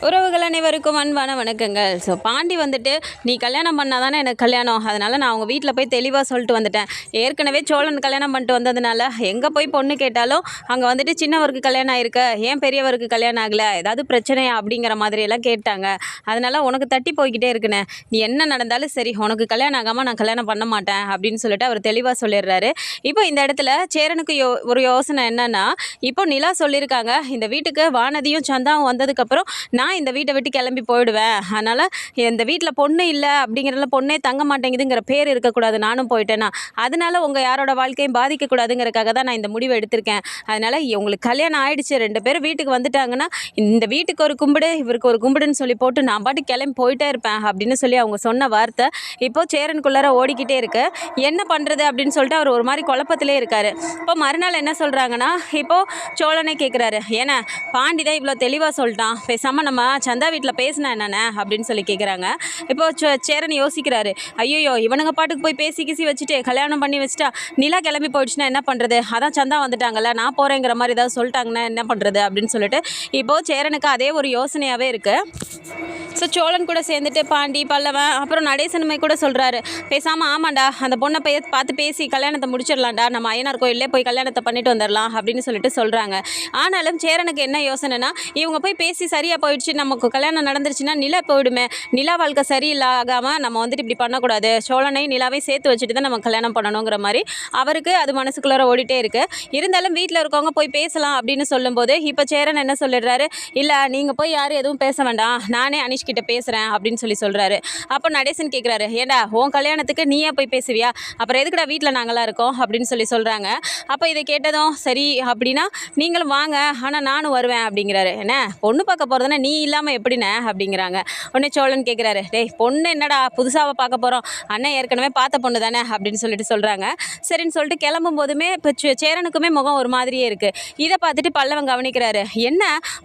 உறவுகள் அனைவருக்கும் அன்பான வணக்கங்கள். பாண்டி வந்துட்டு நீ கல்யாணம் பண்ணால் தானே எனக்கு கல்யாணம், அதனால் நான் அவங்க வீட்டில் போய் தெளிவாக சொல்லிட்டு வந்துட்டேன். ஏற்கனவே சோழன் கல்யாணம் பண்ணிட்டு வந்ததுனால எங்கே போய் பொண்ணு கேட்டாலும் அங்கே வந்துட்டு சின்னவருக்கு கல்யாணம் ஆகிருக்க, ஏன் பெரியவருக்கு கல்யாணம் ஆகலை, ஏதாவது பிரச்சனையா அப்படிங்கிற மாதிரியெல்லாம் கேட்டாங்க. அதனால் உனக்கு தட்டி போய்கிட்டே இருக்குண்ணே, நீ என்ன நடந்தாலும் சரி உனக்கு கல்யாணம் ஆகாமல் நான் கல்யாணம் பண்ண மாட்டேன் அப்படின்னு சொல்லிட்டு அவர் தெளிவாக சொல்லிடுறாரு. இப்போ இந்த இடத்துல சேரனுக்கு ஒரு யோசனை என்னன்னா, இப்போ நிலா சொல்லியிருக்காங்க இந்த வீட்டுக்கு வானதியும் சந்தாவும் வந்ததுக்கப்புறம் நான் இந்த வீட்டை விட்டு கிளம்பி போயிடுவேன், அதனால் இந்த வீட்டில் பொண்ணு இல்லை அப்படிங்கிறதுல பொண்ணே தங்க மாட்டேங்குதுங்கிற பேர் இருக்கக்கூடாது, நானும் போயிட்டேன்னா அதனால் உங்கள் யாரோட வாழ்க்கையும் பாதிக்கக்கூடாதுங்கிறதுக்காக தான் நான் இந்த முடிவை எடுத்திருக்கேன். அதனால் உங்களுக்கு கல்யாணம் ஆயிடுச்சு, 2 பேரும் வீட்டுக்கு வந்துட்டாங்கன்னா இந்த வீட்டுக்கு ஒரு கும்பிடு இவருக்கு ஒரு கும்பிடுன்னு சொல்லி போட்டு நான் பாட்டு கிளம்பி போயிட்டே இருப்பேன் அப்படின்னு சொல்லி அவங்க சொன்ன வார்த்தை இப்போது சேரனுக்குள்ளார ஓடிக்கிட்டே இருக்கு. என்ன பண்ணுறது அப்படின்னு சொல்லிட்டு அவர் ஒரு மாதிரி குழப்பத்திலே இருக்கார். இப்போ மறுநாள் என்ன சொல்கிறாங்கன்னா, இப்போது சோழனை கேட்குறாரு, ஏன்னா பாண்டி தான் இவ்வளோ தெளிவாக சொல்லிட்டான், பேசாமல் நம்ம சந்தா வீட்டில் பேசினா என்னென்ன அப்படின்னு சொல்லி கேட்குறாங்க. இப்போ சேரன் யோசிக்கிறாரு, ஐயோ இவனுங்க பாட்டுக்கு போய் பேசி கிசி வச்சுட்டு கல்யாணம் பண்ணி வச்சுட்டா நிலா கிளம்பி போயிடுச்சுன்னா என்ன பண்ணுறது, அதான் சந்தா வந்துட்டாங்கல்ல, நான் போகிறேங்கிற மாதிரி ஏதாவது சொல்லிட்டாங்கன்னா என்ன பண்ணுறது அப்படின்னு சொல்லிட்டு இப்போது சேரனுக்கு அதே ஒரு யோசனையாகவே இருக்குது. ஸோ சோழன் கூட சேர்ந்துட்டு பாண்டி பல்லவன் அப்புறம் நடேசனுமே கூட சொல்கிறாரு, பேசாமல் ஆமாண்டா அந்த பொண்ணை போய் பார்த்து பேசி கல்யாணத்தை முடிச்சிடலாம்டா, நம்ம ஐயனார் கோயிலே போய் கல்யாணத்தை பண்ணிட்டு வந்துடலாம் அப்படின்னு சொல்லிட்டு சொல்கிறாங்க. ஆனாலும் சேரனுக்கு என்ன யோசனைனா, இவங்க போய் பேசி சரியாக போயிடுச்சு, நமக்கு கல்யாணம் நடந்துருச்சுன்னா நிலா போயிடுமே, நிலா வாழ்க்கை சரியில்லாகாமல் நம்ம வந்துட்டு இப்படி பண்ணக்கூடாது, சோழனை நிலாவையும் சேர்த்து வச்சுட்டு தான் நம்ம கல்யாணம் பண்ணணுங்கிற மாதிரி அவருக்கு அது மனசுக்குள்ளார ஓடிட்டே இருக்குது. இருந்தாலும் வீட்டில் இருக்கவங்க போய் பேசலாம் அப்படின்னு சொல்லும்போது இப்போ சேரன் என்ன சொல்லிடுறாரு, இல்லை நீங்கள் போய் யாரும் எதுவும் பேச வேண்டாம், நானே அனிஷ் கிட்ட பேசுகிறேன் அப்படின்னு சொல்லி சொல்கிறாரு. அப்போ நடேசன் கேட்குறாரு, ஏண்டா உன் கல்யாணத்துக்கு நீயே போய் பேசுவியா, அப்புறம் எதுக்குடா வீட்டில் நாங்களாம் இருக்கோம் அப்படின்னு சொல்லி சொல்கிறாங்க. அப்போ இதை கேட்டதும் சரி அப்படின்னா நீங்களும் வாங்க, ஆனால் நானும் வருவேன் அப்படிங்கிறாரு. என்ன பொண்ணு பார்க்க போகிறதுனா நீ இல்லாமல் எப்படிண்ணே அப்படிங்கிறாங்க. உடனே சோழன் கேட்குறாரு, டேய் பொண்ணு என்னடா புதுசாக பார்க்க போகிறோம், அண்ணன் ஏற்கனவே பார்த்த பொண்ணு தானே அப்படின்னு சொல்லிட்டு சொல்கிறாங்க. சரின்னு சொல்லிட்டு கிளம்பும் போதுமே இப்போ சேரனுக்குமே முகம் ஒரு மாதிரியே இருக்குது. இதை பார்த்துட்டு பல்லவன் கவனிக்கிறாரு, என்ன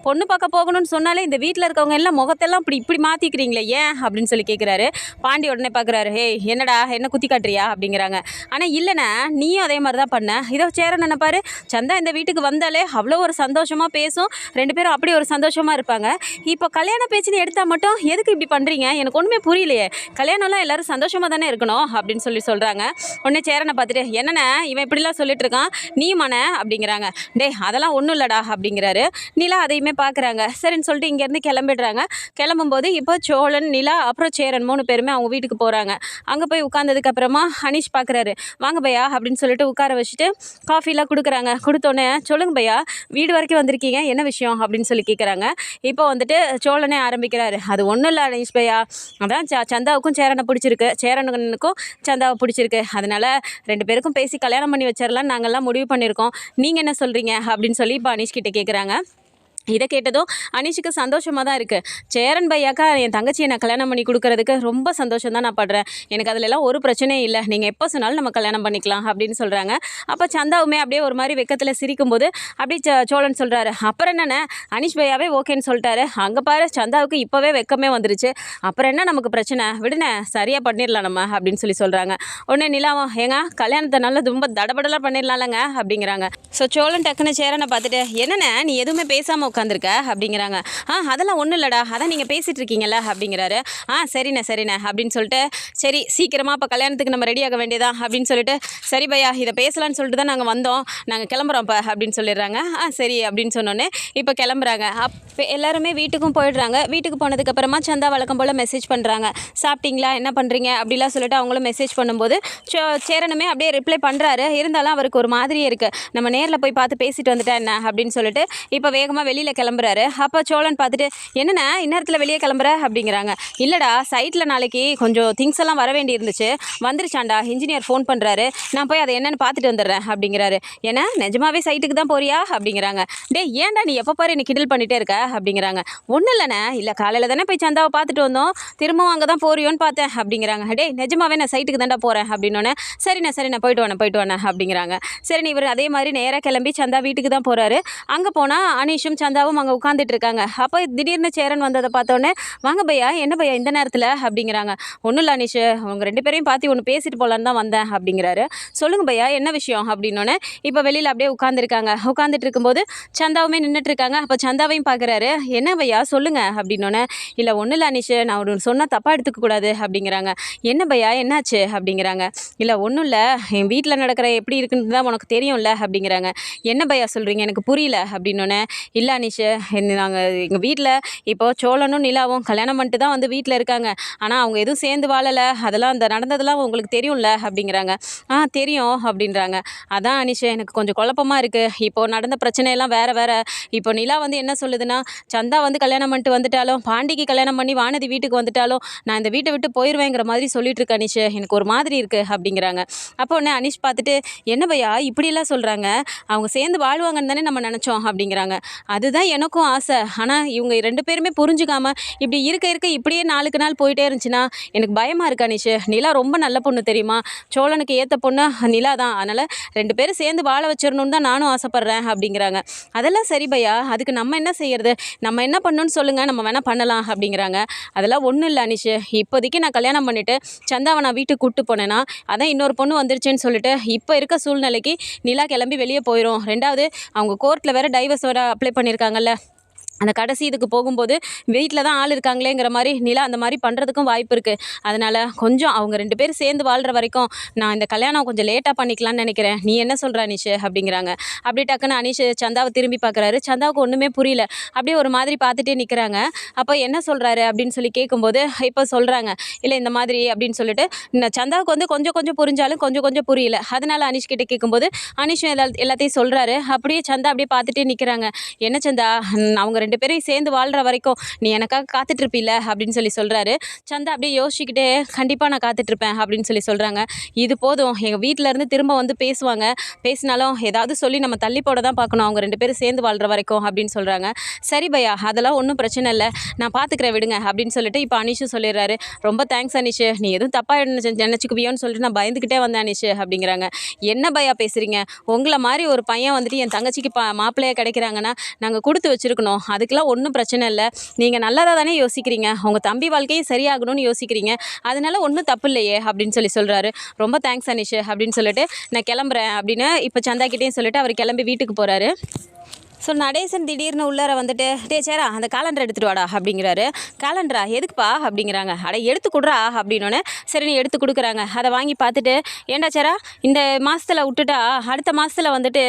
பொண்ணு பார்க்க போகணும்னு சொன்னாலே இந்த வீட்டில் இருக்கவங்க எல்லாம் முகத்தெல்லாம் இப்படி மாற்றிக்கிறீங்களே ஏன் அப்படின்னு சொல்லி கேட்குறாரு. பாண்டி உடனே பார்க்குறாரு, ஹே என்னடா என்ன குத்தி காட்டுறியா அப்படிங்கிறாங்க. ஆனால் இல்லைண்ணா நீயும் அதே மாதிரி தான் பண்ண, இதோ சேரன் நினைப்பாரு சந்தா இந்த வீட்டுக்கு வந்தாலே அவ்வளோ ஒரு சந்தோஷமாக பேசும், 2 பேரும் அப்படி ஒரு சந்தோஷமாக இருப்பாங்க, இப்போ கல்யாண பேச்சுன்னு எடுத்தால் மட்டும் எதுக்கு இப்படி பண்ணுறீங்க, எனக்கு ஒன்றுமே புரியலையே, கல்யாணம்லாம் எல்லோரும் சந்தோஷமாக தானே இருக்கணும் அப்படின்னு சொல்லி சொல்கிறாங்க. உடனே சேரனை பார்த்துட்டு, என்னண்ணே இவன் இப்படிலாம் சொல்லிட்டு இருக்கான் நீ மன அப்படிங்கிறாங்க. டே அதெல்லாம் ஒன்றும் இல்லைடா அப்படிங்கிறாரு. நிலா அதையுமே பார்க்குறாங்க. சரின்னு சொல்லிட்டு இங்கேருந்து கிளம்பிடுறாங்க. கிளம்பும்போது இப்போ சோழன் நிலா அப்புறம் சேரன் 3 பேருமே அவங்க வீட்டுக்கு போகிறாங்க. அங்கே போய் உட்காந்ததுக்கு அப்புறமா அனீஷ் பார்க்குறாரு, வாங்க பையா அப்படின்னு சொல்லிட்டு உட்கார வச்சுட்டு காஃபிலாம் கொடுக்குறாங்க. கொடுத்தோன்னே சொல்லுங்க பையா வீடு வரைக்கும் வந்திருக்கீங்க, என்ன விஷயம் அப்படின்னு சொல்லி கேட்குறாங்க. இப்போ வந்துட்டு சோழனே ஆரம்பிக்கிறாரு, அது ஒன்றும் இல்லை அனீஷ் பையா, அதான் சந்தாவுக்கும் சேரனை பிடிச்சிருக்கு, சேரனுக்கும் சந்தாவை பிடிச்சிருக்கு, அதனால் 2 பேருக்கும் பேசி கல்யாணம் பண்ணி வச்சிடலான்னு நாங்கள்லாம் முடிவு பண்ணியிருக்கோம், நீங்கள் என்ன சொல்கிறீங்க அப்படின்னு சொல்லி இப்போ அனீஷ் கிட்டே கேட்குறாங்க. இதை கேட்டதும் அனீஷுக்கு சந்தோஷமாக தான் இருக்குது. சேரன் பையாக்கா என் தங்கச்சியை நான் கல்யாணம் பண்ணி கொடுக்கறதுக்கு ரொம்ப சந்தோஷம் தான் நான் படுறேன், எனக்கு அதிலெல்லாம் ஒரு பிரச்சனையும் இல்லை, நீங்கள் எப்போ சொன்னாலும் நம்ம கல்யாணம் பண்ணிக்கலாம் அப்படின்னு சொல்கிறாங்க. அப்போ சந்தாவுமே அப்படியே ஒரு மாதிரி வெக்கத்தில் சிரிக்கும்போது அப்படியே சோழன் சொல்கிறாரு, அப்புறம் என்னென்ன அனீஷ் பையாவே ஓகேன்னு சொல்லிட்டாரு, அங்கே பாரு சந்தாவுக்கு இப்போவே வெக்கமே வந்துருச்சு, அப்புறம் என்ன நமக்கு பிரச்சனை, விடுனே சரியாக பண்ணிடலாம் நம்ம அப்படின்னு சொல்லி சொல்கிறாங்க. உடனே நிலாவும், ஏங்க கல்யாணத்தை நல்லா ரொம்ப தடபடலாம் பண்ணிடலாம்லங்க அப்படிங்கிறாங்க. ஸோ சோழன் டக்குன்னு சேரனை பார்த்துட்டு, என்னென்ன நீ எதுவுமே பேசாமல் உட்காந்துருக்க அப்படிங்கிறாங்க. அதெல்லாம் ஒன்றும் இல்லைடா, அதான் நீங்கள் பேசிகிட்டு இருக்கீங்கல்ல அப்படிங்கிறாரு. சரிண்ணே அப்படின்னு சொல்லிட்டு, சரி சீக்கிரமாக இப்போ கல்யாணத்துக்கு நம்ம ரெடி ஆக வேண்டியதா அப்படின்னு சொல்லிட்டு, சரி பையா இதை பேசலான்னு சொல்லிட்டு தான் நாங்கள் வந்தோம், நாங்கள் கிளம்புறோம் இப்போ அப்படின்னு சொல்லிடுறாங்க. சரி அப்படின்னு சொன்னோன்னே இப்போ கிளம்புறாங்க. அப்போ எல்லாருமே வீட்டுக்கும் போயிடுறாங்க. வீட்டுக்கு போனதுக்கப்புறமா சந்தா வழக்கம் போல் மெசேஜ் பண்ணுறாங்க, சாப்பிட்டீங்களா என்ன பண்ணுறீங்க அப்படிலாம் சொல்லிட்டு அவங்களும் மெசேஜ் பண்ணும்போது சேரனுமே அப்படியே ரிப்ளை பண்ணுறாரு. இருந்தாலும் அவருக்கு ஒரு மாதிரியே இருக்குது, நம்ம நேரில் போய் பார்த்து பேசிட்டு வந்துட்டா என்ன அப்படின்னு சொல்லிட்டு இப்போ வேகமாக வெளியில் கிளம்புறாரு. அப்போ சோழன் பார்த்துட்டு, என்னண்ணா இந்நேரத்தில் வெளியே கிளம்புற அப்படிங்கிறாங்க. இல்லைடா சைட்டில் நாளைக்கு கொஞ்சம் திங்ஸ் எல்லாம் வர வேண்டி இருந்துச்சு, வந்துருச்சாண்டா, இன்ஜினியர் ஃபோன் பண்ணுறாரு, நான் போய் அதை என்னென்னு பார்த்துட்டு வந்துடுறேன் அப்படிங்கிறாரு. ஏன்னா நிஜமாவே சைட்டுக்கு தான் போறியா அப்படிங்கிறாங்க. டே ஏன்டா நீ எப்போ பாரு என்னை கிண்டல் பண்ணிகிட்டே இருக்க அப்படிங்கிறாங்க. ஒன்றும் இல்லைண்ணே, இல்லை காலையில் தானே போய் சந்தாவை பார்த்துட்டு வந்தோம், திரும்பவும் அங்கே தான் போறியோன்னு பார்த்தேன் அப்படிங்கிறாங்க. டே நிஜமாவே நான் சைட்டுக்கு தாண்டா போகிறேன் அப்படின்னோடனே, சரிண்ணே போயிட்டு வானே அப்படிங்கிறாங்க. சரி இவர் அதே மாதிரி நேராக கிளம்பி சந்தா வீட்டுக்கு தான் போகிறாரு. அங்கே போனால் அனீஷும் சந்தா சந்தாவும் அங்கே உட்காந்துட்டு இருக்காங்க. அப்போ திடீர்னு சேரன் வந்ததை பார்த்தோன்னே, வாங்க பையா, என்ன பையா இந்த நேரத்தில் அப்படிங்கிறாங்க. ஒன்றும் இல்லை அனிஷு, அவங்க 2 பேரையும் பார்த்து ஒன்று பேசிட்டு போகலான்னு தான் வந்தேன் அப்படிங்கிறாரு. சொல்லுங்க பையா என்ன விஷயம் அப்படின்னோடனே, இப்போ வெளியில் அப்படியே உட்காந்துருக்காங்க. உட்காந்துட்டு இருக்கும்போது சந்தாவுமே நின்றுட்டு இருக்காங்க. அப்போ சந்தாவையும் பார்க்குறாரு. என்ன பையா சொல்லுங்க அப்படின்னோடனே, இல்லை ஒன்றும் இல்லை அனிஷு, நான் ஒரு சொன்னால் தப்பாக எடுத்துக்கக்கூடாது அப்படிங்கிறாங்க. என்ன பையா என்னாச்சு அப்படிங்கிறாங்க. இல்லை ஒன்றும் இல்லை, என் வீட்டில் நடக்கிற எப்படி இருக்குன்னு தான் உனக்கு தெரியும்ல அப்படிங்கிறாங்க. என்ன பையா சொல்கிறீங்க, எனக்கு புரியல அப்படின்னோடனே, இல்லை அனிஷு, நாங்கள் எங்கள் வீட்டில் இப்போது சோழனும் நிலாவும் கல்யாணம் பண்ணிட்டு தான் வந்து வீட்டில் இருக்காங்க. ஆனால் அவங்க எதுவும் சேர்ந்து வாழலை, அதெல்லாம் அந்த நடந்ததெல்லாம் உங்களுக்கு தெரியும்ல அப்படிங்கிறாங்க. தெரியும் அப்படின்றாங்க. அதான் அனிஷு, எனக்கு கொஞ்சம் குழப்பமாக இருக்குது. இப்போது நடந்த பிரச்சனையெல்லாம் வேறு வேறு. இப்போ நிலா வந்து என்ன சொல்லுதுன்னா, சந்தா வந்து கல்யாணம் பண்ணிட்டு வந்துட்டாலும், பாண்டிக்கு கல்யாணம் பண்ணி வானதி வீட்டுக்கு வந்துட்டாலும், நான் இந்த வீட்டை விட்டு போயிடுவேங்கிற மாதிரி சொல்லிட்டு இருக்க அனிஷு, எனக்கு ஒரு மாதிரி இருக்குது அப்படிங்கிறாங்க. அப்போ உடனே அனிஷ் பார்த்துட்டு, என்ன பையா இப்படிலாம் சொல்கிறாங்க, அவங்க சேர்ந்து வாழ்வாங்கன்னு தானே நம்ம நினச்சோம் அப்படிங்கிறாங்க. அதுதான் எனக்கும் ஆசை. ஆனால் இவங்க 2 பேருமே புரிஞ்சுக்காம இப்படி இருக்க இருக்க இப்படியே நாளுக்கு நாள் போயிட்டே இருந்துச்சுன்னா எனக்கு பயமாக இருக்கு அனிஷு. நிலா ரொம்ப நல்ல பொண்ணு தெரியுமா, சோழனுக்கு ஏற்ற பொண்ணு நிலா தான். அதனால் 2 பேரும் சேர்ந்து வாழ வச்சிடணுன்னு தான் நானும் ஆசைப்பட்றேன் அப்படிங்கிறாங்க. அதெல்லாம் சரி பையா, அதுக்கு நம்ம என்ன செய்யறது, நம்ம என்ன பண்ணணும்னு சொல்லுங்கள், நம்ம வேணால் பண்ணலாம் அப்படிங்கிறாங்க. அதெல்லாம் ஒன்றும் இல்லை அனிஷு, இப்போதைக்கு நான் கல்யாணம் பண்ணிவிட்டு சந்தாவை நான் வீட்டுக்கு கூப்பிட்டு போனேன்னா, அதான் இன்னொரு பொண்ணு வந்துருச்சுன்னு சொல்லிட்டு இப்போ இருக்க சூழ்நிலைக்கு நிலா கிளம்பி வெளியே போயிடும். 2வது அவங்க கோர்ட்டில் வேறு டைவர்ஸ் வேறு அப்ளை பண்ணியிருக்காங்கல்ல, அந்த கடைசி இதுக்கு போகும்போது வீட்டில் தான் ஆள் இருக்காங்களேங்கிற மாதிரி நிலா அந்த மாதிரி பண்ணுறதுக்கும் வாய்ப்பு இருக்குது. அதனால் கொஞ்சம் அவங்க 2 பேரும் சேர்ந்து வாழ்கிற வரைக்கும் நான் இந்த கல்யாணம் கொஞ்சம் லேட்டாக பண்ணிக்கலான்னு நினைக்கிறேன். நீ என்ன சொல்கிற அனிஷு அப்படிங்கிறாங்க. அப்படி டக்குன்னு அனிஷு சந்தாவை திரும்பி பார்க்குறாரு. சந்தாவுக்கு ஒன்றுமே புரியல. அப்படியே ஒரு மாதிரி பார்த்துட்டே நிற்கிறாங்க. அப்போ என்ன சொல்கிறாரு அப்படின்னு சொல்லி கேட்கும்போது இப்போ சொல்கிறாங்க, இல்லை இந்த மாதிரி அப்படின்னு சொல்லிட்டு சந்தாவுக்கு வந்து கொஞ்சம் கொஞ்சம் புரிஞ்சாலும் கொஞ்சம் கொஞ்சம் புரியல. அதனால் அனிஷ் கிட்டே கேட்கும்போது அனிஷும் எல்லாத்தையும் சொல்கிறாரு. அப்படியே சந்தா அப்படியே பார்த்துட்டே நிற்கிறாங்க. என்ன சந்தா, அவங்க 2 பேரும் சேர்ந்து வாழ்கிற வரைக்கும் நீ எனக்காக காத்துட்ருப்பில்ல அப்படின்னு சொல்லி சொல்கிறாரு. சந்தா அப்படியே யோசிச்சுக்கிட்டே, கண்டிப்பாக நான் காத்துட்ருப்பேன் அப்படின்னு சொல்லி சொல்கிறாங்க. இது போதும், எங்கள் வீட்டிலேருந்து திரும்ப வந்து பேசுவாங்க, பேசினாலும் ஏதாவது சொல்லி நம்ம தள்ளி போட தான் பார்க்கணும், அவங்க 2 பேரும் சேர்ந்து வாழ்கிற வரைக்கும் அப்படின்னு சொல்கிறாங்க. சரி பையா, அதெல்லாம் ஒன்றும் பிரச்சனை இல்லை, நான் பார்த்துக்கிறேன் விடுங்க அப்படின்னு சொல்லிட்டு இப்போ அனிஷும் சொல்லிடுறாரு. ரொம்ப தேங்க்ஸ் அனிஷு, நீ எதுவும் தப்பாக நினச்சிக்குவியோன்னு சொல்லிட்டு நான் பயந்துக்கிட்டே வந்தேன் அனிஷு அப்படிங்கிறாங்க. என்ன பையா பேசுகிறீங்க, உங்களை மாதிரி ஒரு பையன் வந்துட்டு என் தங்கச்சிக்கு மாப்பிள்ளையாக கிடைக்கிறாங்கன்னா நாங்கள் கொடுத்து வச்சுருக்கணும், அதுக்கெல்லாம் ஒன்றும் பிரச்சனை இல்லை. நீங்கள் நல்லதாக தானே யோசிக்கிறீங்க, உங்கள் தம்பி வாழ்க்கையும் சரியாகணும்னு யோசிக்கிறீங்க, அதனால ஒன்றும் தப்பு இல்லையே அப்படின்னு சொல்லி சொல்கிறாரு. ரொம்ப தேங்க்ஸ் அனிஷு அப்படின்னு சொல்லிட்டு நான் கிளம்புறேன் அப்படின்னு இப்போ சந்தாக்கிட்டேயும் சொல்லிட்டு அவர் கிளம்பி வீட்டுக்கு போகிறாரு. ஸோ நடேசன் திடீர்னு உள்ளார வந்துட்டு, சேரா அந்த காலண்டர் எடுத்துகிட்டு வாடா அப்படிங்கிறாரு. காலண்டரா எதுக்குப்பா அப்படிங்கிறாங்க. எடுத்து கொடுறா அப்படின்னோடனே சரி நீ எடுத்து கொடுக்குறாங்க. அதை வாங்கி பார்த்துட்டு, ஏண்டா சேரா இந்த மாதத்தில் விட்டுட்டா அடுத்த மாதத்தில் வந்துட்டு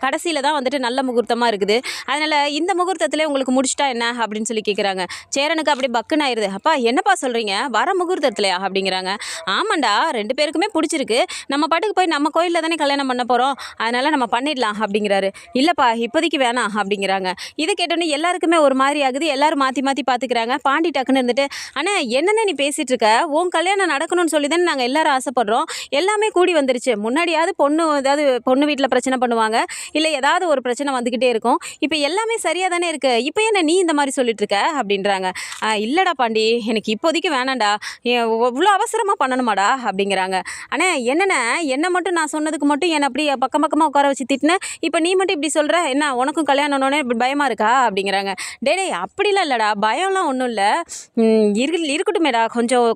கடைசியில் தான் வந்துட்டு நல்ல முகூர்த்தமாக இருக்குது, அதனால் இந்த முகூர்த்தத்தில் உங்களுக்கு முடிச்சிட்டா என்ன அப்படின்னு சொல்லி கேட்குறாங்க. சேரனுக்கு அப்படி பக்குன்னு ஆயிடுது. அப்பா என்னப்பா சொல்கிறீங்க, வர முகூர்த்தத்துலையா அப்படிங்கிறாங்க. ஆமாண்டா 2 பேருக்குமே பிடிச்சிருக்கு, நம்ம பாட்டுக்கு போய் நம்ம கோயிலில் தானே கல்யாணம் பண்ண போகிறோம், அதனால் நம்ம பண்ணிடலாம் அப்படிங்கிறாரு. இல்லைப்பா இப்போதைக்கு வேணாம் அப்படிங்கிறாங்க. இதை கேட்டோன்னே எல்லாருக்குமே ஒரு மாதிரி ஆகுது. எல்லாரும் மாற்றி மாற்றி பார்த்துக்கிறாங்க. பாண்டி டக்குன்னு இருந்துட்டு, ஆனால் என்னென்ன நீ பேசிகிட்டு இருக்க, உன் கல்யாணம் நடக்கணும்னு சொல்லி தானே நாங்கள் எல்லாரும் ஆசைப்படுறோம், எல்லாமே கூடி வந்துருச்சு, முன்னாடியாவது பொண்ணு வீட்டில் பிரச்சனை பண்ணுவாங்க, இல்லை ஏதாவது ஒரு பிரச்சனை வந்துக்கிட்டே இருக்கும், இப்போ எல்லாமே சரியாக தானே இருக்குது, இப்போ என்ன நீ இந்த மாதிரி சொல்லிட்டு இருக்க அப்படின்றாங்க. இல்லைடா பாண்டி, எனக்கு இப்போதைக்கு வேணாண்டா, இவ்வளோ அவசரமாக பண்ணணுமாடா அப்படிங்கிறாங்க. ஆனால் என்ன மட்டும் நான் சொன்னதுக்கு மட்டும் என்னை அப்படி பக்கம் பக்கமாக உட்கார வச்சு திட்டினேன், இப்போ நீ மட்டும் இப்படி சொல்கிற, என்ன உனக்கும் கல்யாணம்னோடனே இப்படி பயமாக இருக்கா அப்படிங்கிறாங்க. டே அப்படிலாம் இல்லைடா, பயம்லாம் ஒன்றும் இல்லை, இருக்கட்டுமேடா,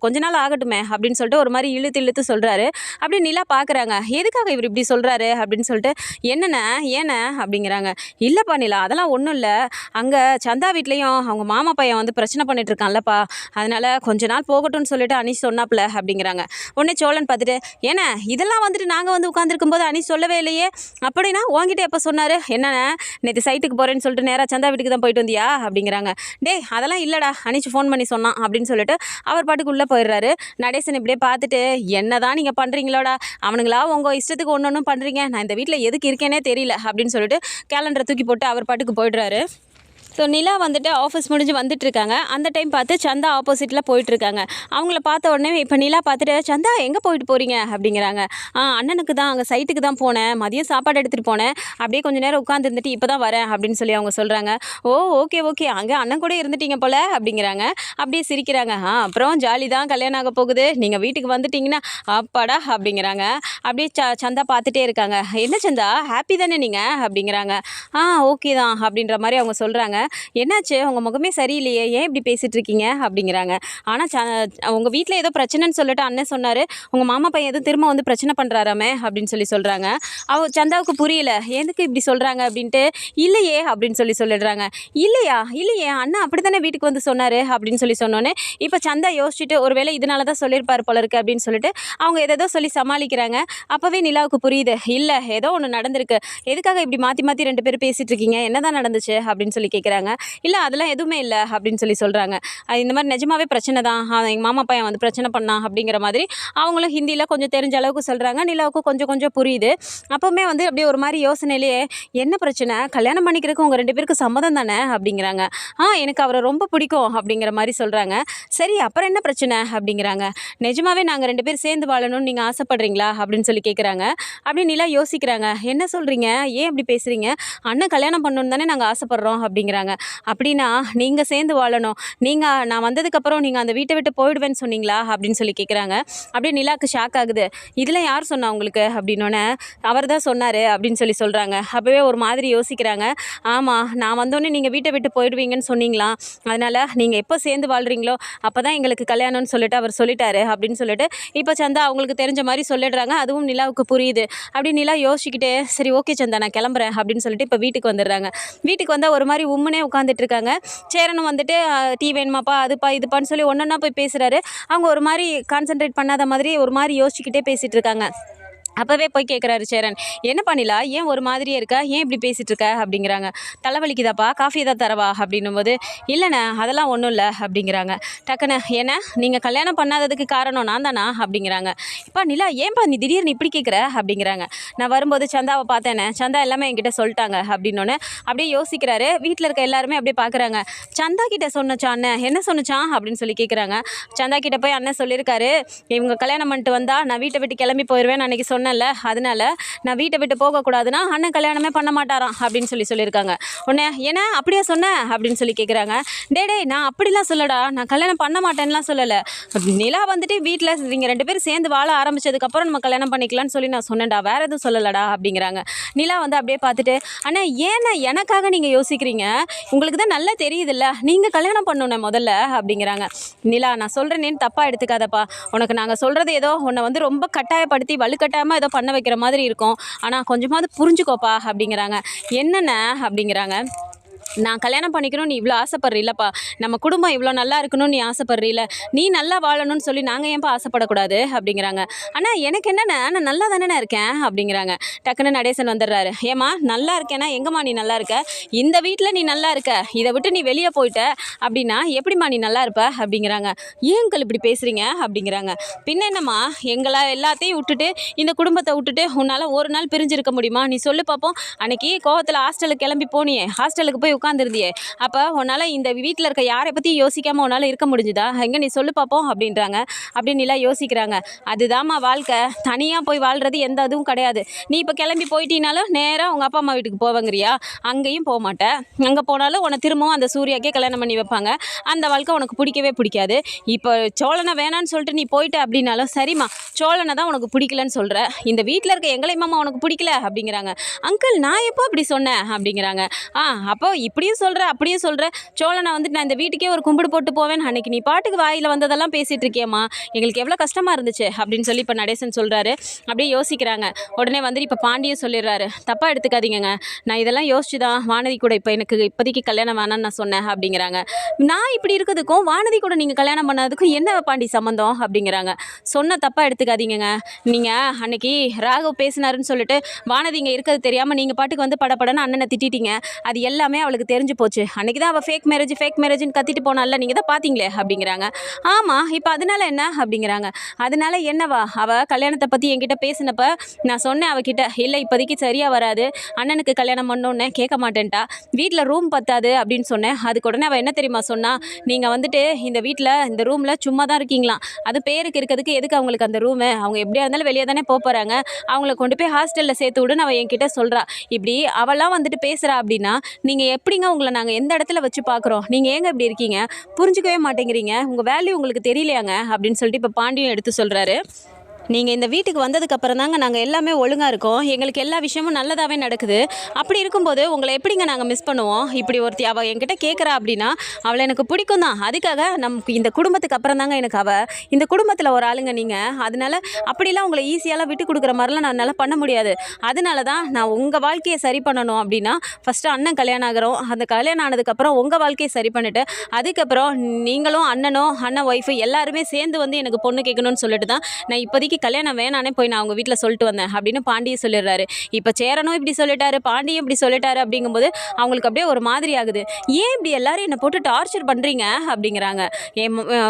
கொஞ்ச நாள் ஆகட்டுமே அப்படின்னு சொல்லிட்டு ஒரு மாதிரி இழுத்து சொல்கிறாரு. அப்படி நிலா பார்க்குறாங்க, எதுக்காக இவர் இப்படி சொல்கிறாரு அப்படின்னு சொல்லிட்டு, ஏண்ணே அப்படிங்கிறாங்க. இல்லைப்பா நிலா, அதெல்லாம் ஒன்றும் இல்லை, அங்கே சந்தா வீட்லேயும் அவங்க மாமா பையன் வந்து பிரச்சனை பண்ணிட்டு இருக்கான்லப்பா, அதனால் கொஞ்ச நாள் போகட்டும்னு சொல்லிட்டு அனீஷ் சொன்னாப்புல அப்படிங்கிறாங்க. உடனே சோழன் பார்த்துட்டு, ஏன்னா இதெல்லாம் வந்துட்டு நாங்கள் வந்து உட்காந்துருக்கும் போது அனீஷ் சொல்லவே இல்லையே, அப்படின்னா உங்ககிட்ட எப்போ சொன்னார், என்னண்ணே நேற்று சைட்டுக்கு போகிறேன்னு சொல்லிட்டு நேராக சந்தா வீட்டுக்கு தான் போயிட்டு வந்தியா அப்படிங்கிறாங்க. அதெல்லாம் இல்லைடா, அனீஷ் ஃபோன் பண்ணி சொன்னான் அப்படின்னு சொல்லிட்டு அவர் பாட்டுக்கு உள்ளே போயிடுறாரு. நடேசன் இப்படியே பார்த்துட்டு, என்ன தான் நீங்கள் பண்ணுறீங்களோடா, அவனுங்களா உங்கள் இஷ்டத்துக்கு ஒன்று பண்ணுறீங்க, நான் இந்த வீட்டில் எதுக்கு இருக்கேனே தெரியல அப்படின்னு சொல்லிட்டு கேலண்டரை தூக்கி போட்டு அவர் பாட்டுக்கு போயிடுறாரு. ஸோ நிலா வந்துட்டு ஆஃபீஸ் முடிஞ்சு வந்துட்டுருக்காங்க. அந்த டைம் பார்த்து சந்தா ஆப்போசிட்டில் போயிட்டுருக்காங்க. அவங்கள பார்த்த உடனே இப்போ நிலா பார்த்துட்டு, "சந்தா எங்கே போயிட்டு போகிறீங்க?" அப்படிங்கிறாங்க. அண்ணனுக்கு தான் அங்கே சைட்டுக்கு தான் போனேன். மதியம் சாப்பாடு எடுத்துகிட்டு போனேன். அப்படியே கொஞ்சம் நேரம் உட்காந்துருந்துட்டு இப்போ தான் வரேன் அப்படின்னு சொல்லி அவங்க சொல்கிறாங்க. "ஓ, ஓகே ஓகே, அங்கே அண்ணன் கூட இருந்துட்டீங்க போல" அப்படிங்கிறாங்க. அப்படியே சிரிக்கிறாங்க. அப்புறம் ஜாலி தான், கல்யாணம் ஆக போகுது, நீங்கள் வீட்டுக்கு வந்துட்டீங்கன்னா அப்பாடா" அப்படிங்கிறாங்க. அப்படியே சந்தா பார்த்துட்டே இருக்காங்க. "என்ன சந்தா, ஹாப்பி தானே நீங்கள்?" அப்படிங்கிறாங்க. ஓகே தான்" அப்படின்ற மாதிரி அவங்க சொல்கிறாங்க. "என்னாச்சு, உங்கள் முகமே சரியில்லையே, ஏன் இப்படி பேசிகிட்டு இருக்கீங்க?" அப்படிங்கிறாங்க. ஆனால் உங்கள் வீட்டில் ஏதோ பிரச்சனைன்னு சொல்லிட்டு அண்ணன் சொன்னார், உங்கள் மாமா பையன் எதுவும் திரும்ப வந்து பிரச்சனை பண்ணுறாராமே அப்படின்னு சொல்கிறாங்க. சந்தாவுக்கு புரியல, எதுக்கு இப்படி சொல்கிறாங்க அப்படின்ட்டு. "இல்லையே" அப்படின்னு சொல்லிடுறாங்க. இல்லையே அண்ணா அப்படி தானே வீட்டுக்கு வந்து சொன்னார் அப்படின்னு சொன்னோன்னே இப்போ சந்தா யோசிச்சுட்டு, ஒருவேளை இதனால தான் சொல்லியிருப்பார் போல இருக்கு அப்படின்னு சொல்லிட்டு அவங்க ஏதோ சொல்லி சமாளிக்கிறாங்க. அப்போவே நிலாவுக்கு புரியுது, இல்லை ஏதோ ஒன்று நடந்திருக்கு, எதுக்காக இப்படி மாற்றி மாற்றி 2 பேரும் பேசிகிட்டு இருக்கீங்க, என்னதான் நடந்துச்சு அப்படின்னு கேட்குறாங்க. "இல்லை அதெல்லாம் எதுவுமே இல்லை" அப்படின்னு சொல்கிறாங்க. இந்த மாதிரி நிஜமாவே பிரச்சனை தான், எங்கள் மாமா பையன் வந்து பிரச்சனை பண்ணான் அப்படிங்கிற மாதிரி அவங்களும் ஹிந்தியில் கொஞ்சம் தெரிஞ்ச அளவுக்கு சொல்கிறாங்க. நிலாவுக்கு கொஞ்சம் கொஞ்சம் புரியுது. அப்போவுமே வந்து அப்படியே ஒரு மாதிரி யோசனையிலேயே, "என்ன பிரச்சனை, கல்யாணம் பண்ணிக்கிறதுக்கு உங்கள் 2 பேருக்கு சம்மதம் தானே?" அப்படிங்கிறாங்க. எனக்கு அவரை ரொம்ப பிடிக்கும்" அப்படிங்கிற மாதிரி சொல்கிறாங்க. "சரி அப்புறம் என்ன பிரச்சனை?" அப்படிங்கிறாங்க. "நிஜமாவே நாங்கள் 2 பேர் சேர்ந்து வாழணும்னு நீங்கள் ஆசைப்படுறீங்களா?" அப்படின்னு கேட்குறாங்க. அப்படி நிலா யோசிக்கிறாங்க. "என்ன சொல்கிறீங்க, ஏன் இப்படி பேசுகிறீங்க, அண்ணன் கல்யாணம் பண்ணணுன்னு தானே நாங்கள் ஆசைப்பட்றோம்" அப்படிங்கிறாங்க. "அப்படின்னா நீங்கள் சேர்ந்து வாழணும், நான் வந்ததுக்கப்புறம் நீங்கள் அந்த வீட்டை விட்டு போயிடுவேன்னு சொன்னீங்களா?" அப்படின்னு கேட்குறாங்க. அப்படியே நிலாவுக்கு ஷாக் ஆகுது. "இதெல்லாம் யார் சொன்னா உங்களுக்கு?" அப்படின்னோடனே, "அவர் தான் சொன்னார்" அப்படின்னு சொல்கிறாங்க. அப்போவே ஒரு மாதிரி யோசிக்கிறாங்க. "ஆமாம், நான் வந்தோடனே நீங்கள் வீட்டை விட்டு போயிடுவீங்கன்னு சொன்னீங்களா, அதனால் நீங்கள் எப்போ சேர்ந்து வாழ்கிறீங்களோ அப்போ தான் எங்களுக்கு கல்யாணம்னு சொல்லிட்டு அவர் சொல்லிட்டாரு" அப்படின்னு சொல்லிட்டு இப்போ சந்தா அவங்களுக்கு தெரிஞ்ச மாதிரி சொல்லிடுறாங்க. அதுவும் நிலாவுக்கு புரியுது. அப்படி நிலா யோசிச்சுக்கிட்டே, "சரி ஓகே சந்தா, நான் கிளம்புறேன்" அப்படின்னு சொல்லிட்டு இப்போ வீட்டுக்கு வந்துடுறாங்க. வீட்டுக்கு வந்தால் ஒரு மாதிரி உம்முனே உட்காந்துட்டு இருக்காங்க. சேரனும் வந்துட்டு, "டீ வேணுமாப்பா, அதுப்பா இதுப்பான்னு" சொல்லி ஒன்றா போய் பேசுகிறாரு. அவங்க ஒரு மாதிரி கான்சென்ட்ரேட் பண்ணாத மாதிரி ஒரு மாதிரி யோசிச்சுக்கிட்டே பேசிகிட்டு இருக்காங்க. அப்போவே போய் கேட்குறாரு சேரன், "என்ன பண்ணிலா, ஏன் ஒரு மாதிரியே இருக்க, ஏன் இப்படி பேசிகிட்டு இருக்க?" அப்படிங்கிறாங்க. "தலைவலிக்குதாப்பா, காஃபி ஏதாவது தரவா?" அப்படின்னும்போது, "இல்லைண்ணே அதெல்லாம் ஒன்றும் இல்லை" அப்படிங்கிறாங்க. டக்குன்னு, "ஏன்னா நீங்கள் கல்யாணம் பண்ணாததுக்கு காரணம் நான் தானா?" அப்படிங்கிறாங்க. "இப்பா நிலா, ஏன்பா நீ திடீர்னு இப்படி கேட்குற?" அப்படிங்கிறாங்க. "நான் வரும்போது சந்தாவை பார்த்தேனே, சந்தா எல்லாமே என்கிட்ட சொல்லிட்டாங்க" அப்படின்னோடனே அப்படியே யோசிக்கிறாரு. வீட்டில் இருக்க எல்லாருமே அப்படியே பார்க்குறாங்க. "சந்தா கிட்ட சொன்னச்சா அண்ணன், என்ன சொன்னச்சான்?" அப்படின்னு கேட்குறாங்க. சந்தா கிட்ட போய் அண்ணன் சொல்லியிருக்காரு, "இவங்க கல்யாணம் பண்ணிட்டு வந்தா நான் வீட்டை விட்டு கிளம்பி போயிடுவேன் அன்றைக்கி சொன்னேன்ல, அதனால நான் வீட்டை விட்டு போகக்கூடாதுன்னா அண்ணன் கல்யாணமே பண்ண மாட்டாராம்" அப்படின்னு சொல்லியிருக்காங்க. உடனே, "ஏன்னா அப்படியே சொன்னேன்?" அப்படின்னு கேட்குறாங்க. டேய் நான் அப்படிலாம் சொல்லடா, நான் கல்யாணம் பண்ண மாட்டேன்லாம் சொல்லலை. நிலா வந்துட்டு வீட்டில் நீங்கள் 2 பேரும் சேர்ந்து வாழ ஆரம்பித்ததுக்கப்புறம் நம்ம கல்யாணம் பண்ணிக்கலாம்னு சொல்லி நான் சொன்னேன்டா, வேறு எதுவும் சொல்லலடா அப்படிங்கிறாங்க. நிலா வந்து அப்படியே பார்த்துட்டு, "அண்ணா ஏன்னா எனக்காக நீங்கள் யோசிக்கிறீங்க, உங்களுக்கு தான் நல்லா தெரியுதுல்ல, நீங்கள் கல்யாணம் பண்ணணும் முதல்ல" அப்படிங்கிறாங்க. "நிலா நான் சொல்கிறேன்னு தப்பாக எடுத்துக்காதப்பா, உனக்கு நாங்கள் சொல்கிறது ஏதோ உன்னை வந்து ரொம்ப கட்டாயப்படுத்தி வலுக்கட்டாயமாக ஏதோ பண்ண வைக்கிற மாதிரி இருக்கும், ஆனால் கொஞ்சமாவது புரிஞ்சுக்கோப்பா" அப்படிங்கிறாங்க. "என்னென்ன?" அப்படிங்கிறாங்க. "நான் கல்யாணம் பண்ணிக்கணும் நீ இவ்வளோ ஆசைப்படுறீல்லப்பா, நம்ம குடும்பம் இவ்வளோ நல்லா இருக்கணும்னு நீ ஆசைப்படுறீல, நீ நல்லா வாழணும்னு சொல்லி நாங்கள் ஏன்ப்பா ஆசைப்படக்கூடாது" அப்படிங்கிறாங்க. "அண்ணா எனக்கு என்னண்ணா, நான் நல்லா தானே இருக்கேன்" அப்படிங்கிறாங்க. டக்குன்னு நடேசன் வந்துடுறாரு. "ஏம்மா நல்லா இருக்கேன்னா எங்கம்மா நீ நல்லா இருக்க, இந்த வீட்டில் நீ நல்லா இருக்க, இதை விட்டு நீ வெளியே போயிட்ட அப்படின்னா எப்படிம்மா நீ நல்லா இருப்ப" அப்படிங்கிறாங்க. "ஏன் அங்கிள் இப்படி பேசுகிறீங்க" அப்படிங்கிறாங்க. "பின்ன என்னம்மா, எங்களை எல்லாத்தையும் விட்டுட்டு இந்த குடும்பத்தை விட்டுட்டு உன்னால் ஒரு நாள் பிரிஞ்சிருக்க முடியுமா, நீ சொல்லு பார்ப்போம். அன்னைக்கு கோவத்தில் ஹாஸ்டலுக்கு கிளம்பி போனியே, ஹாஸ்டலுக்கு போய் உட்காந்துருந்தியே, அப்போ உன்னால் இந்த வீட்டில் இருக்க யாரை பற்றியும் யோசிக்காமல் உன்னால் இருக்க முடிஞ்சுதா, எங்கே நீ சொல்லு பார்ப்போம்" அப்படின்றாங்க. அப்படின்னு நிலா யோசிக்கிறாங்க. "அதுதாம்மா வாழ்க்கை, தனியாக போய் வாழ்கிறது எந்த அதுவும் கிடையாது. நீ இப்போ கிளம்பி போயிட்டீனாலும் நேராக உங்கள் அப்பா அம்மா வீட்டுக்கு போவங்கிறியா, அங்கேயும் போக மாட்டேன், அங்கே போனாலும் உன்னை திரும்பவும் அந்த சூர்யாக்கே கல்யாணம் பண்ணி வைப்பாங்க, அந்த வாழ்க்கை உனக்கு பிடிக்கவே பிடிக்காது. இப்போ சோழனை வேணான்னு சொல்லிட்டு நீ போயிட்ட அப்படின்னாலும் சரிம்மா, சோழனை தான் உனக்கு பிடிக்கலன்னு சொல்கிற, இந்த வீட்டில் இருக்க எங்களையுமாம்மா உனக்கு பிடிக்கல" அப்படிங்கிறாங்க. "அங்கிள் நான் எப்போ அப்படி சொன்னேன்" அப்படிங்கிறாங்க. "அப்போ இப்படியும் சொல்கிற அப்படியும் சொல்கிற, சோழனை வந்துட்டு நான் இந்த வீட்டுக்கே ஒரு கும்பிடு போட்டு போவேன், அன்றைக்கி நீ பாட்டுக்கு வாயில் வந்ததெல்லாம் பேசிகிட்டு இருக்கியம்மா, எங்களுக்கு எவ்வளோ கஷ்டமாக இருந்துச்சு" அப்படின்னு சொல்லி இப்போ நடேசன் சொல்கிறாரு. அப்படியே யோசிக்கிறாங்க. உடனே வந்துட்டு இப்போ பாண்டியும் சொல்லிடுறாரு, "தப்பாக எடுத்துக்காதீங்க, நான் இதெல்லாம் யோசிச்சு தான் வானதி கூட இப்போ எனக்கு இப்போதைக்கு கல்யாணம் வேணான்னு நான் சொன்னேன்" அப்படிங்கிறாங்க. "நான் இப்படி இருக்கிறதுக்கும் வானதி கூட நீங்கள் கல்யாணம் பண்ணதுக்கும் என்ன பாண்டி சம்மந்தம்" அப்படிங்கிறாங்க. "சொன்ன தப்பாக எடுத்துக்காதீங்க, நீங்கள் அன்னைக்கு ராகவ் பேசினாருன்னு சொல்லிட்டு வானதி இங்கே இருக்கிறது தெரியாமல் நீங்கள் பாட்டுக்கு வந்து படப்படன்னு அண்ணனை திட்டிட்டீங்க, அது எல்லாமே அவளுக்கு அவளுக்கு தெரிஞ்சு போச்சு. அன்றைக்கி தான் அவள் ஃபேக் மேரேஜ்னு கத்திட்டு போனால, நீங்கள் தான் பார்த்தீங்களே அப்படிங்கிறாங்க. ஆமாம், இப்போ அதனால என்ன அப்படிங்கிறாங்க. அதனால என்னவா, அவள் கல்யாணத்தை பற்றி என்கிட்ட பேசினப்ப நான் சொன்னேன் அவகிட்ட, இல்லை இப்போதைக்கு சரியாக வராது, அண்ணனுக்கு கல்யாணம் பண்ணோன்னே கேட்க மாட்டேன்ட்டா, வீட்டில் ரூம் பத்தாது அப்படின்னு சொன்னேன். அதுக்கு உடனே அவள் என்ன தெரியுமா சொன்னா, நீங்கள் வந்துட்டு இந்த வீட்டில் இந்த ரூமில் சும்மா தான் இருக்கீங்களாம், அது பேருக்கு இருக்கிறதுக்கு எதுக்கு அவங்களுக்கு அந்த ரூமு, அவங்க எப்படியா இருந்தாலும் வெளியே தானே போகிறாங்க, அவங்கள கொண்டு போய் ஹாஸ்டலில் சேர்த்து விடுன்னு அவள் என்கிட்ட சொல்கிறா. இப்படி அவளாம் வந்துட்டு பேசுகிறா அப்படின்னா நீங்கள் எப்படிங்க உங்களை நாங்கள் எந்த இடத்துல வச்சு பார்க்குறோம், நீங்கள் ஏங்க இப்படி இருக்கீங்க, புரிஞ்சுக்கவே மாட்டேங்கிறீங்க, உங்கள் வேல்யூ உங்களுக்கு தெரியலையாங்க அப்படின்னு சொல்லிட்டு இப்போ பாண்டியும் எடுத்து சொல்கிறாரு. நீங்கள் இந்த வீட்டுக்கு வந்ததுக்கப்புறம் தாங்க நாங்கள் எல்லாமே ஒழுங்காக இருக்கோம், எங்களுக்கு எல்லா விஷயமும் நல்லதாகவே நடக்குது. அப்படி இருக்கும்போது உங்களை எப்படிங்க நாங்கள் மிஸ் பண்ணுவோம். இப்படி ஒருத்தி அவள் என்கிட்ட கேட்குறா அப்படின்னா அவளை எனக்கு பிடிக்கும் தான், அதுக்காக நமக்கு இந்த குடும்பத்துக்கு அப்புறம் தாங்க எனக்கு அவள் இந்த குடும்பத்தில் ஒரு ஆளுங்க நீங்கள். அதனால அப்படிலாம் உங்களை ஈஸியாலாம் விட்டு கொடுக்குற மாதிரிலாம் நான் என்னால் பண்ண முடியாது. அதனால தான் நான் உங்கள் வாழ்க்கையை சரி பண்ணணும் அப்படின்னா ஃபஸ்ட்டு அண்ணன் கல்யாணம் ஆகிறோம், அந்த கல்யாணம் ஆனதுக்கப்புறம் உங்கள் வாழ்க்கையை சரி பண்ணிவிட்டு அதுக்கப்புறம் நீங்களும் அண்ணன் ஒய்ஃபு எல்லாருமே சேர்ந்து வந்து எனக்கு பொண்ணு கேட்கணும்னு சொல்லிட்டு தான் நான் இப்போதைக்கு கல்யாணம் வேணானே போய் நான் அவங்க வீட்டில் சொல்லிட்டு வந்தேன் அப்படின்னு பாண்டியும் சொல்லிடுறாரு. இப்போ சேரனும் இப்படி சொல்லிட்டாரு, பாண்டியும் இப்படி சொல்லிட்டாரு. அப்படிங்கும்போது அவங்களுக்கு அப்படியே ஒரு மாதிரி ஆகுது. ஏன் இப்படி எல்லாரும் என்னை போட்டு டார்ச்சர் பண்ணுறீங்க அப்படிங்கிறாங்க.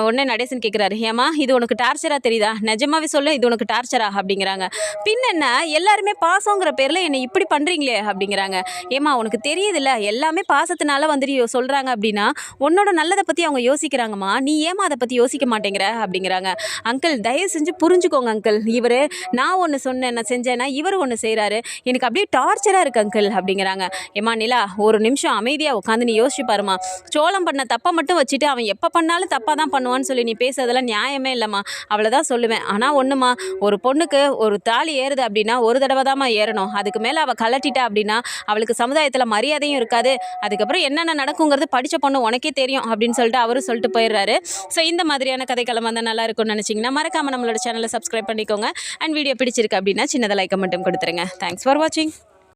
உடனே நடேசன் கேட்குறாரு, ஏமா இது உனக்கு டார்ச்சராக தெரியுதா, நிஜமாவே சொல்லு இது உனக்கு டார்ச்சரா அப்படிங்கிறாங்க. பின் என்ன எல்லாருமே பாசங்கிற பேரில் என்னை இப்படி பண்ணுறீங்களே அப்படிங்கிறாங்க. ஏமா உனக்கு தெரியுதுல்ல, எல்லாமே பாசத்தினால வந்துட்டு சொல்கிறாங்க அப்படின்னா உன்னோட நல்லதை பற்றி அவங்க யோசிக்கிறாங்கம்மா, நீ ஏமா அதை பற்றி யோசிக்க மாட்டேங்கிற அப்படிங்கிறாங்க. அங்கிள் தயவு செஞ்சு புரிஞ்சுக்கோங்க அங்கிள், இவர் நான் ஒன்று சொன்னேன் நான் செஞ்சேன்னா இவர் ஒன்று செய்கிறாரு, எனக்கு அப்படியே டார்ச்சராக இருக்குது அங்கிள் அப்படிங்கிறாங்க. ஏமா நிலா ஒரு நிமிஷம் அமைதியாக உட்காந்து நீ யோசிச்சு பாருமா, சோளம் பண்ண தப்பை மட்டும் வச்சுட்டு அவன் எப்போ பண்ணாலும் தப்பாக தான் பண்ணுவான்னு சொல்லி நீ பேசுறதெல்லாம் நியாயமே இல்லைம்மா, அவ்வளோதான் சொல்லுவேன். ஆனால் ஒன்றுமா, ஒரு பொண்ணுக்கு ஒரு தாலி ஏறுது அப்படின்னா ஒரு தடவை தான்மா ஏறணும், அதுக்கு மேலே அவள் கலட்டிட்டா அப்படின்னா அவளுக்கு சமுதாயத்தில் மரியாதையும் இருக்காது, அதுக்கப்புறம் என்னென்ன நடக்குங்கிறது படித்த பொண்ணு உனக்கே தெரியும் அப்படின்னு சொல்லிட்டு அவரும் சொல்லிட்டு போயிடுறாரு. ஸோ இந்த மாதிரியான கதைக்களம் வந்தால் நல்லா இருக்கும்னு நினச்சிங்கன்னா மறக்காமல் நம்மளோட சேனலை சப்ஸ்கிரைப் பண்ணிக்கோங்க. அண்ட் வீடியோ பிடிச்சிருக்கு அப்படின்னா சின்னதாக லைக் மட்டும் கொடுத்துருங்க. தேங்க்ஸ் ஃபார் வாட்சிங்.